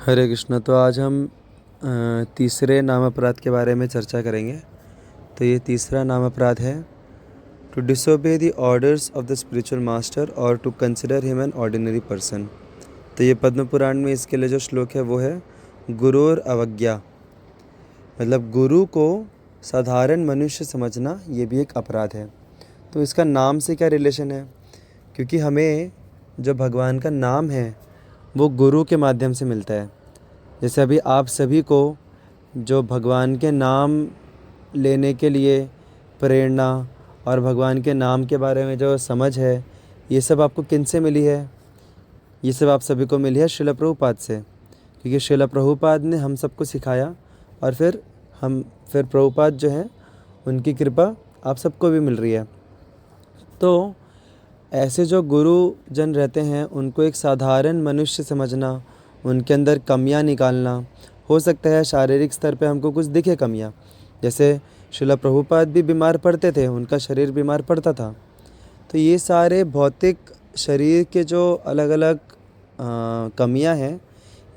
हरे कृष्णा। तो आज हम तीसरे नाम अपराध के बारे में चर्चा करेंगे। तो ये तीसरा नाम अपराध है to disobey the orders of the spiritual master और to consider him an ordinary person. तो ये पद्म पुराण में इसके लिए जो श्लोक है वो है गुरुर अवज्ञा, मतलब गुरु को साधारण मनुष्य समझना ये भी एक अपराध है। तो इसका नाम से क्या रिलेशन है? क्योंकि हमें जो भगवान का नाम है वो गुरु के माध्यम से मिलता है। जैसे अभी आप सभी को जो भगवान के नाम लेने के लिए प्रेरणा और भगवान के नाम के बारे में जो समझ है, ये सब आपको किन से मिली है? ये सब आप सभी को मिली है श्रील प्रभुपाद से, क्योंकि श्रील प्रभुपाद ने हम सबको सिखाया और फिर प्रभुपाद जो हैं उनकी कृपा आप सबको भी मिल रही है। तो ऐसे जो गुरु जन रहते हैं उनको एक साधारण मनुष्य समझना, उनके अंदर कमियां निकालना। हो सकता है शारीरिक स्तर पे हमको कुछ दिखे कमियां, जैसे श्रील प्रभुपाद भी बीमार पड़ते थे, उनका शरीर बीमार पड़ता था। तो ये सारे भौतिक शरीर के जो अलग अलग कमियां हैं,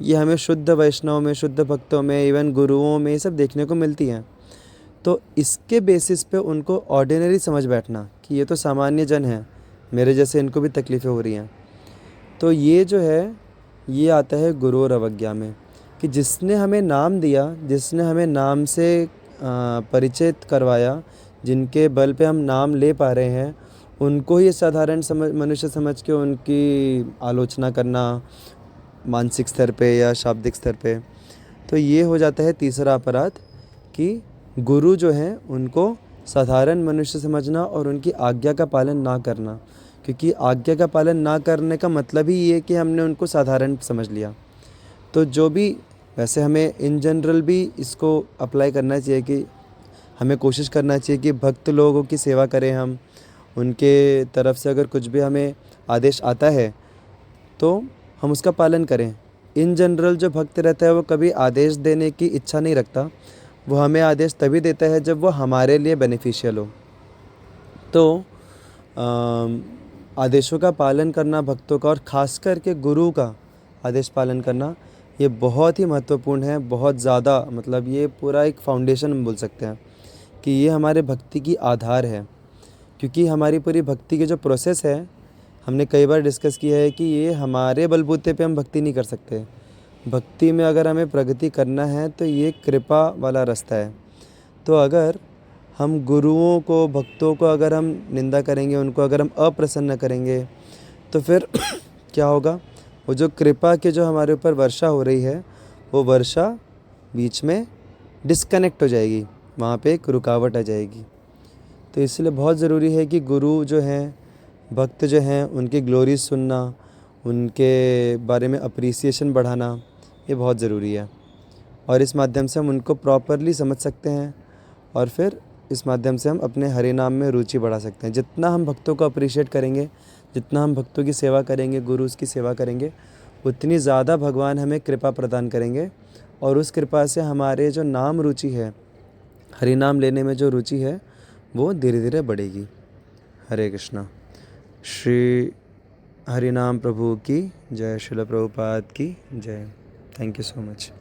ये हमें शुद्ध वैष्णव में, शुद्ध भक्तों में, इवन गुरुओं में ये सब देखने को मिलती हैं। तो इसके बेसिस पे उनको ऑर्डिनरी समझ बैठना कि ये तो सामान्य जन हैं, मेरे जैसे इनको भी तकलीफ़ें हो रही हैं। तो ये जो है ये आता है गुरु और अवज्ञा में, कि जिसने हमें नाम दिया, जिसने हमें नाम से परिचित करवाया, जिनके बल पे हम नाम ले पा रहे हैं, उनको ही साधारण मनुष्य समझ के उनकी आलोचना करना मानसिक स्तर पे या शाब्दिक स्तर पे, तो ये हो जाता है तीसरा अपराध कि गुरु जो हैं उनको साधारण मनुष्य समझना और उनकी आज्ञा का पालन ना करना। क्योंकि आज्ञा का पालन ना करने का मतलब ही ये कि हमने उनको साधारण समझ लिया। तो जो भी, वैसे हमें इन जनरल भी इसको अप्लाई करना चाहिए कि हमें कोशिश करना चाहिए कि भक्त लोगों की सेवा करें हम, उनके तरफ से अगर कुछ भी हमें आदेश आता है तो हम उसका पालन करें। इन जनरल जो भक्त रहता है वो कभी आदेश देने की इच्छा नहीं रखता, वो हमें आदेश तभी देता है जब वो हमारे लिए बेनिफिशियल हो। तो आदेशों का पालन करना भक्तों का, और ख़ास करके गुरु का आदेश पालन करना, ये बहुत ही महत्वपूर्ण है, बहुत ज़्यादा। मतलब ये पूरा एक फाउंडेशन हम बोल सकते हैं कि ये हमारे भक्ति की आधार है। क्योंकि हमारी पूरी भक्ति की जो प्रोसेस है, हमने कई बार डिस्कस किया है कि ये हमारे बलबूते पे हम भक्ति नहीं कर सकते। भक्ति में अगर हमें प्रगति करना है तो ये कृपा वाला रास्ता है। तो अगर हम गुरुओं को, भक्तों को अगर हम निंदा करेंगे, उनको अगर हम अप्रसन्न करेंगे, तो फिर क्या होगा? वो जो कृपा के जो हमारे ऊपर वर्षा हो रही है, वो वर्षा बीच में डिस्कनेक्ट हो जाएगी, वहाँ पे एक रुकावट आ जाएगी। तो इसलिए बहुत ज़रूरी है कि गुरु जो हैं, भक्त जो हैं, उनकी ग्लोरी सुनना, उनके बारे में अप्रिसिएशन बढ़ाना, ये बहुत ज़रूरी है। और इस माध्यम से हम उनको प्रॉपरली समझ सकते हैं और फिर इस माध्यम से हम अपने हरि नाम में रुचि बढ़ा सकते हैं। जितना हम भक्तों को अप्रिशिएट करेंगे, जितना हम भक्तों की सेवा करेंगे, गुरु की सेवा करेंगे, उतनी ज़्यादा भगवान हमें कृपा प्रदान करेंगे। और उस कृपा से हमारे जो नाम रुचि है, हरि नाम लेने में जो रुचि है, वो धीरे धीरे बढ़ेगी। हरे कृष्णा। श्री हरि नाम प्रभु की जय, श्रील प्रभुपाद की जय। Thank you so much.